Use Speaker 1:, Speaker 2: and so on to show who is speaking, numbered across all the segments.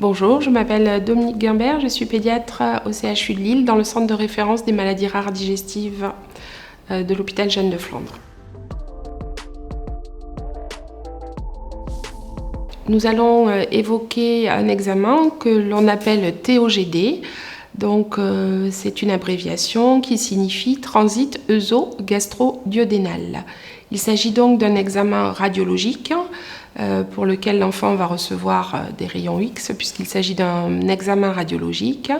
Speaker 1: Bonjour, je m'appelle Dominique Guimbert, je suis pédiatre au CHU de Lille dans le centre de référence des maladies rares digestives de l'hôpital Jeanne de Flandre. Nous allons évoquer un examen que l'on appelle TOGD. Donc, c'est une abréviation qui signifie transit œso-gastro-duodénal. Il s'agit donc d'un examen radiologique pour lequel l'enfant va recevoir des rayons X, puisqu'il s'agit d'un examen radiologique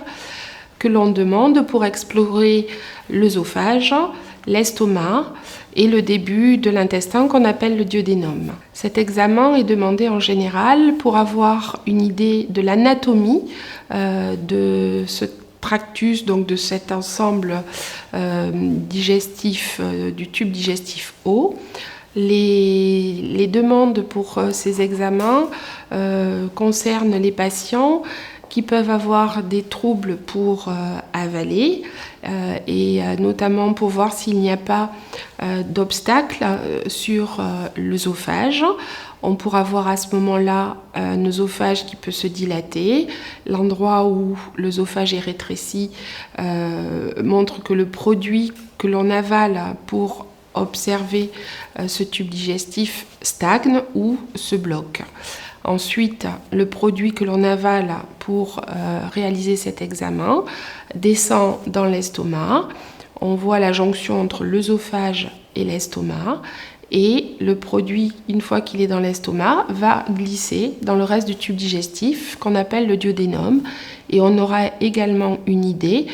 Speaker 1: que l'on demande pour explorer l'œsophage, l'estomac et le début de l'intestin qu'on appelle le duodénum. Cet examen est demandé en général pour avoir une idée de l'anatomie de ce tractus, donc de cet ensemble digestif du tube digestif haut. Les demandes pour ces examens concernent les patients qui peuvent avoir des troubles pour avaler et notamment pour voir s'il n'y a pas d'obstacle sur l'œsophage. On pourra voir à ce moment-là un œsophage qui peut se dilater. L'endroit où l'œsophage est rétréci montre que le produit que l'on avale pour observer ce tube digestif stagne ou se bloque. Ensuite, le produit que l'on avale pour réaliser cet examen descend dans l'estomac. On voit la jonction entre l'œsophage et l'estomac. Et le produit, une fois qu'il est dans l'estomac, va glisser dans le reste du tube digestif qu'on appelle le duodénum. Et on aura également une idée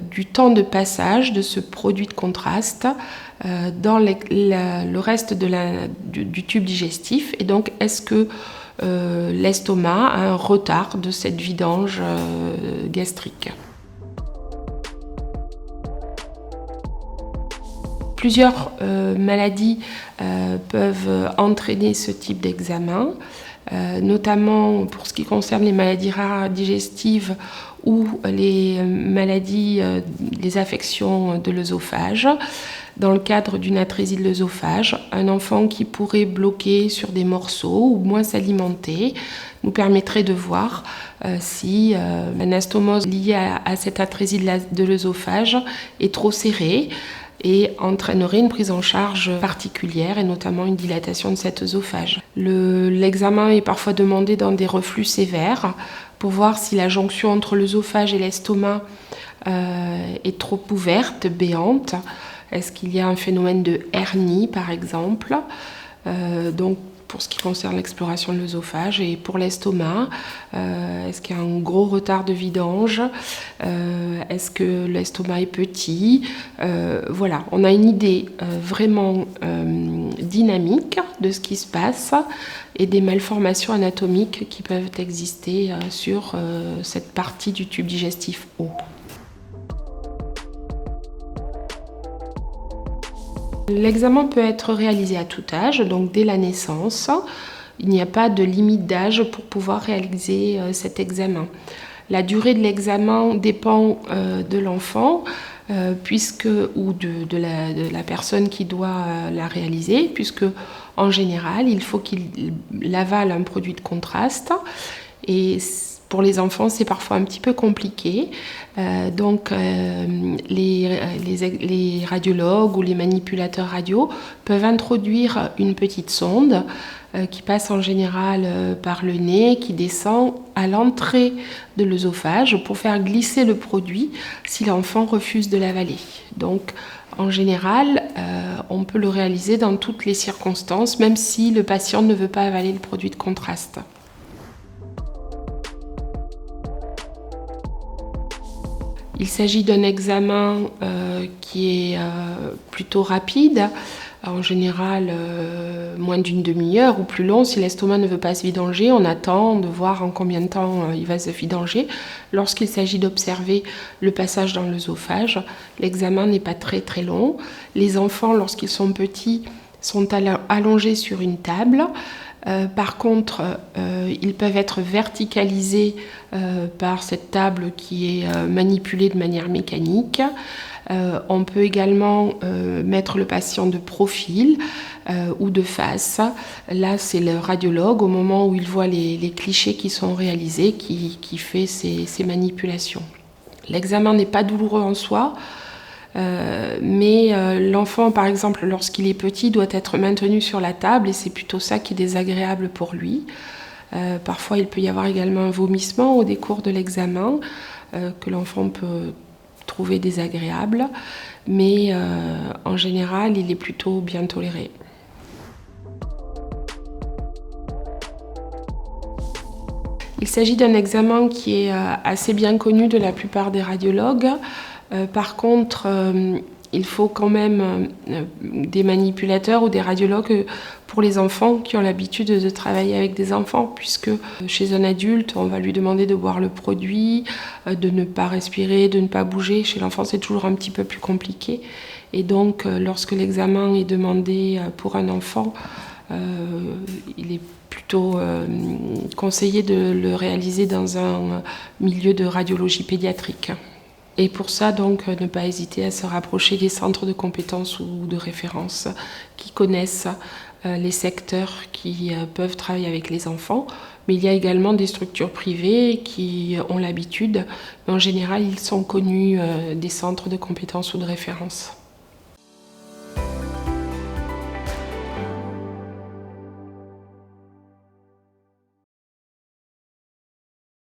Speaker 1: du temps de passage de ce produit de contraste dans le reste du tube digestif. Et donc, est-ce que l'estomac a un retard de cette vidange gastrique? Plusieurs maladies peuvent entraîner ce type d'examen, notamment pour ce qui concerne les maladies rares digestives ou les maladies, les affections de l'œsophage. Dans le cadre d'une atrésie de l'œsophage, un enfant qui pourrait bloquer sur des morceaux ou moins s'alimenter nous permettrait de voir si l'anastomose liée à cette atrésie de l'œsophage est trop serrée et entraînerait une prise en charge particulière et notamment une dilatation de cet œsophage. L'examen est parfois demandé dans des reflux sévères pour voir si la jonction entre l'œsophage et l'estomac est trop ouverte, béante. Est-ce qu'il y a un phénomène de hernie, par exemple? Donc, pour ce qui concerne l'exploration de l'œsophage et pour l'estomac, est-ce qu'il y a un gros retard de vidange? Est-ce que l'estomac est petit? Voilà, on a une idée vraiment dynamique de ce qui se passe et des malformations anatomiques qui peuvent exister sur cette partie du tube digestif haut. L'examen peut être réalisé à tout âge, donc dès la naissance. Il n'y a pas de limite d'âge pour pouvoir réaliser cet examen. La durée de l'examen dépend de l'enfant ou de la personne qui doit la réaliser, puisque en général, il faut qu'il avale un produit de contraste. Et pour les enfants, c'est parfois un petit peu compliqué. Donc, les radiologues ou les manipulateurs radio peuvent introduire une petite sonde qui passe en général par le nez, qui descend à l'entrée de l'œsophage pour faire glisser le produit si l'enfant refuse de l'avaler. Donc, en général, on peut le réaliser dans toutes les circonstances, même si le patient ne veut pas avaler le produit de contraste. Il s'agit d'un examen qui est plutôt rapide, en général moins d'une demi-heure ou plus long. Si l'estomac ne veut pas se vidanger, on attend de voir en combien de temps il va se vidanger. Lorsqu'il s'agit d'observer le passage dans l'œsophage, l'examen n'est pas très très long. Les enfants, lorsqu'ils sont petits, sont allongés sur une table. Par contre, ils peuvent être verticalisés par cette table qui est manipulée de manière mécanique. On peut également mettre le patient de profil ou de face. Là, c'est le radiologue, au moment où il voit les clichés qui sont réalisés, qui fait ces manipulations. L'examen n'est pas douloureux en soi, mais l'enfant, par exemple, lorsqu'il est petit, doit être maintenu sur la table et c'est plutôt ça qui est désagréable pour lui. Parfois, il peut y avoir également un vomissement au décours de l'examen que l'enfant peut trouver désagréable, mais en général, il est plutôt bien toléré. Il s'agit d'un examen qui est assez bien connu de la plupart des radiologues. Par contre, il faut quand même des manipulateurs ou des radiologues pour les enfants qui ont l'habitude de travailler avec des enfants, puisque chez un adulte, on va lui demander de boire le produit, de ne pas respirer, de ne pas bouger. Chez l'enfant, c'est toujours un petit peu plus compliqué. Et donc, lorsque l'examen est demandé pour un enfant, il est plutôt conseillé de le réaliser dans un milieu de radiologie pédiatrique. Et pour ça, donc, ne pas hésiter à se rapprocher des centres de compétences ou de référence qui connaissent les secteurs qui peuvent travailler avec les enfants. Mais il y a également des structures privées qui ont l'habitude, mais en général, ils sont connus des centres de compétences ou de référence.